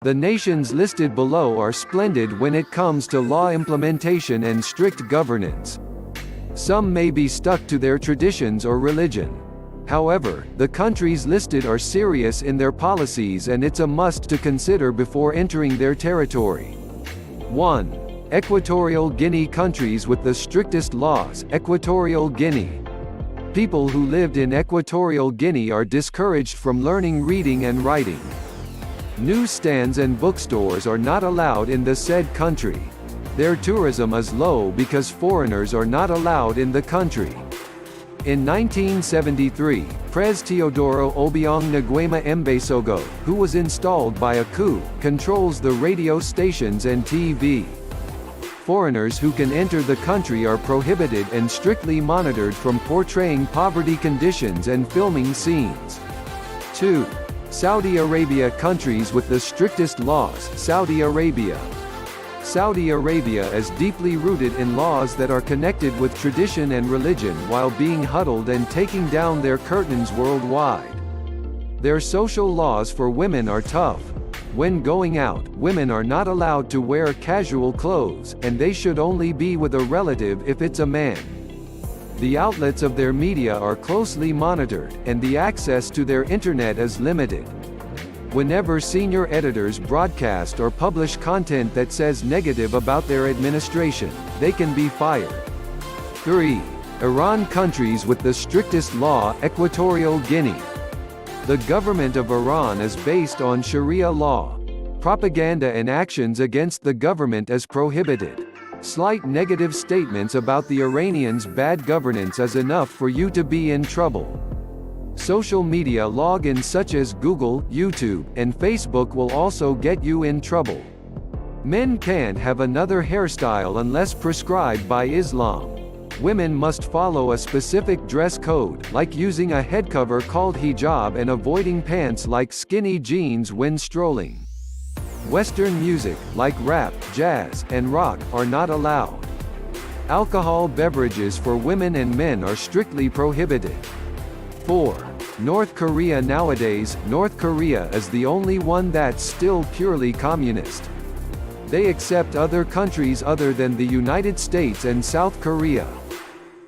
The nations listed below are splendid when it comes to law implementation and strict governance. Some may be stuck to their traditions or religion. However, the countries listed are serious in their policies and it's a must to consider before entering their territory. 1. Equatorial Guinea. Countries with the strictest laws. Equatorial Guinea. People who lived in Equatorial Guinea are discouraged from learning reading and writing. Newsstands and bookstores are not allowed in the said country. Their tourism is low because foreigners are not allowed in the country. In 1973, Pres Teodoro Obiang Nguema Mbesogo, who was installed by a coup, controls the radio stations and TV. Foreigners who can enter the country are prohibited and strictly monitored from portraying poverty conditions and filming scenes. 2. Saudi Arabia. Countries with the strictest laws. Saudi Arabia. Saudi Arabia is deeply rooted in laws that are connected with tradition and religion while being huddled and taking down their curtains worldwide. Their social laws for women are tough. When going out, women are not allowed to wear casual clothes, and they should only be with a relative if it's a man. The outlets of their media are closely monitored, and the access to their internet is limited. Whenever senior editors broadcast or publish content that says negative about their administration, they can be fired. 3. Iran. Countries with the strictest law. Equatorial Guinea. The government of Iran is based on Sharia law. Propaganda and actions against the government is prohibited. Slight negative statements about the Iranians' bad governance is enough for you to be in trouble. Social media logins such as Google, YouTube, and Facebook will also get you in trouble. Men can't have another hairstyle unless prescribed by Islam. Women must follow a specific dress code, like using a head cover called hijab and avoiding pants like skinny jeans when strolling. Western music, like rap, jazz, and rock, are not allowed. Alcohol beverages for women and men are strictly prohibited. 4. North Korea. Nowadays, North Korea is the only one that's still purely communist. They accept other countries other than the United States and South Korea.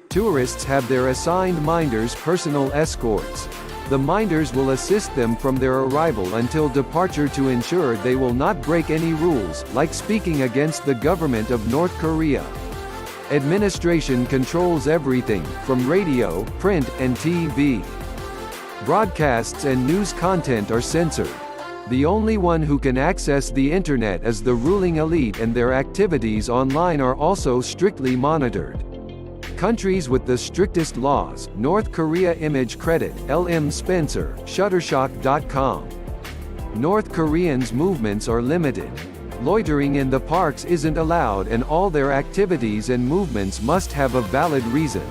Tourists have their assigned minders, personal escorts. The minders will assist them from their arrival until departure to ensure they will not break any rules, like speaking against the government of North Korea. Administration controls everything, from radio, print, and TV. Broadcasts and news content are censored. The only one who can access the internet is the ruling elite, and their activities online are also strictly monitored. Countries with the strictest laws. North Korea. Image credit, L.M. Spencer, Shutterstock.com. North Koreans' movements are limited. Loitering in the parks isn't allowed, and all their activities and movements must have a valid reason.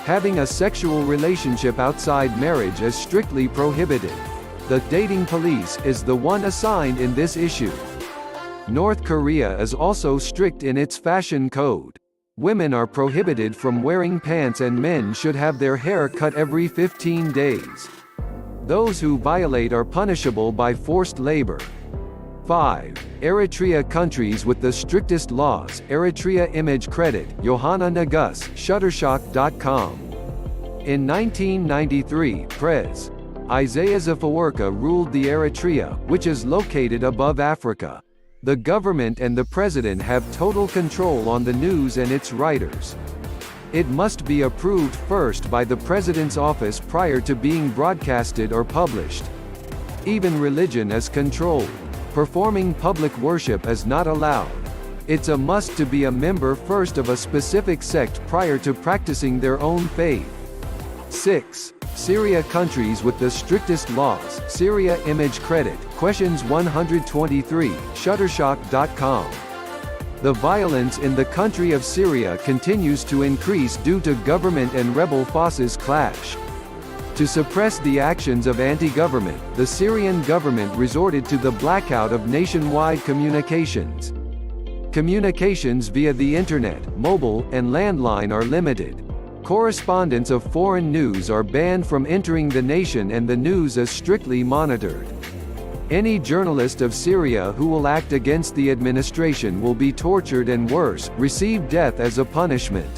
Having a sexual relationship outside marriage is strictly prohibited. The dating police is the one assigned in this issue. North Korea is also strict in its fashion code. Women are prohibited from wearing pants and men should have their hair cut every 15 days. Those who violate are punishable by forced labor. 5. Eritrea. Countries with the strictest laws. Eritrea. Image credit, Johanna Nagus, Shutterstock.com. In 1993, Pres. Isaiah Afewerki ruled the Eritrea, which is located above Africa. The government and the president have total control on the news and its writers. It must be approved first by the president's office prior to being broadcasted or published. Even religion is controlled. Performing public worship is not allowed. It's a must to be a member first of a specific sect prior to practicing their own faith. 6. Syria. Countries with the strictest laws. Syria. Image credit, Questions 123, Shutterstock.com. The violence in the country of Syria continues to increase due to government and rebel forces clash. To suppress the actions of anti-government, the Syrian government resorted to the blackout of nationwide communications. Communications via the internet, mobile, and landline are limited. Correspondents of foreign news are banned from entering the nation and the news is strictly monitored. Any journalist of Syria who will act against the administration will be tortured and worse, receive death as a punishment.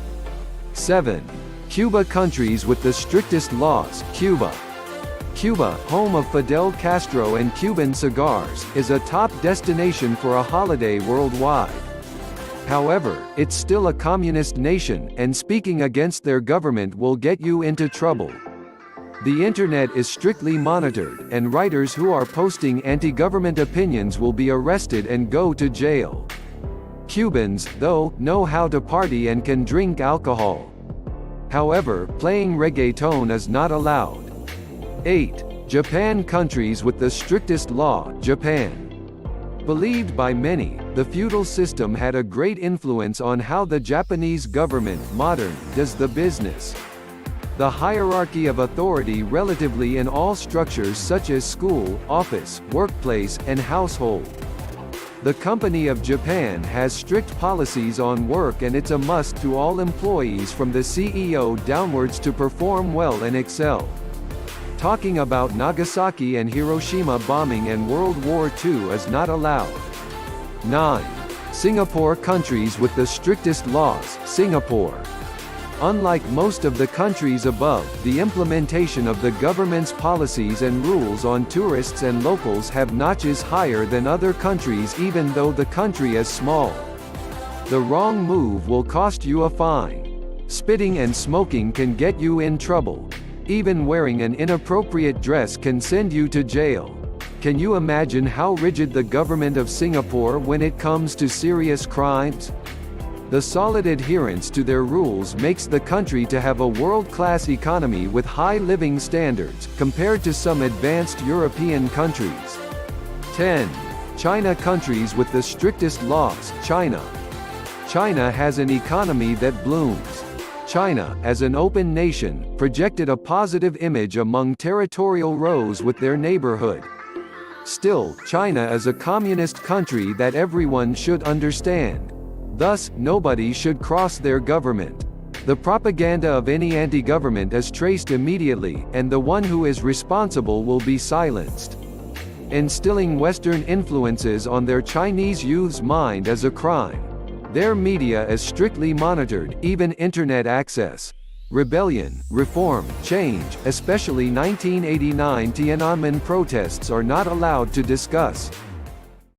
7. Cuba. Countries with the strictest laws. Cuba. Cuba, home of Fidel Castro and Cuban cigars, is a top destination for a holiday worldwide. However, it's still a communist nation, and speaking against their government will get you into trouble. The internet is strictly monitored, and writers who are posting anti-government opinions will be arrested and go to jail. Cubans, though, know how to party and can drink alcohol. However, playing reggaeton is not allowed. 8. Japan. Countries with the strictest law. Japan. Believed by many, the feudal system had a great influence on how the Japanese government does the business. The hierarchy of authority relatively in all structures such as school, office, workplace, and household. The Company of Japan has strict policies on work, and it's a must to all employees from the CEO downwards to perform well and excel. Talking about Nagasaki and Hiroshima bombing and World War II is not allowed. 9. Singapore. Countries with the strictest laws. Singapore. Unlike most of the countries above, the implementation of the government's policies and rules on tourists and locals have notches higher than other countries, even though the country is small. The wrong move will cost you a fine. Spitting and smoking can get you in trouble. Even wearing an inappropriate dress can send you to jail. Can you imagine how rigid the government of Singapore when it comes to serious crimes? The solid adherence to their rules makes the country to have a world-class economy with high living standards, compared to some advanced European countries. 10. China. Countries with the strictest laws. China. China has an economy that blooms. China, as an open nation, projected a positive image among territorial rows with their neighborhood. Still, China is a communist country that everyone should understand. Thus, nobody should cross their government. The propaganda of any anti-government is traced immediately, and the one who is responsible will be silenced. Instilling Western influences on their Chinese youth's mind is a crime. Their media is strictly monitored, even internet access. Rebellion, reform, change, especially 1989 Tiananmen protests are not allowed to discuss.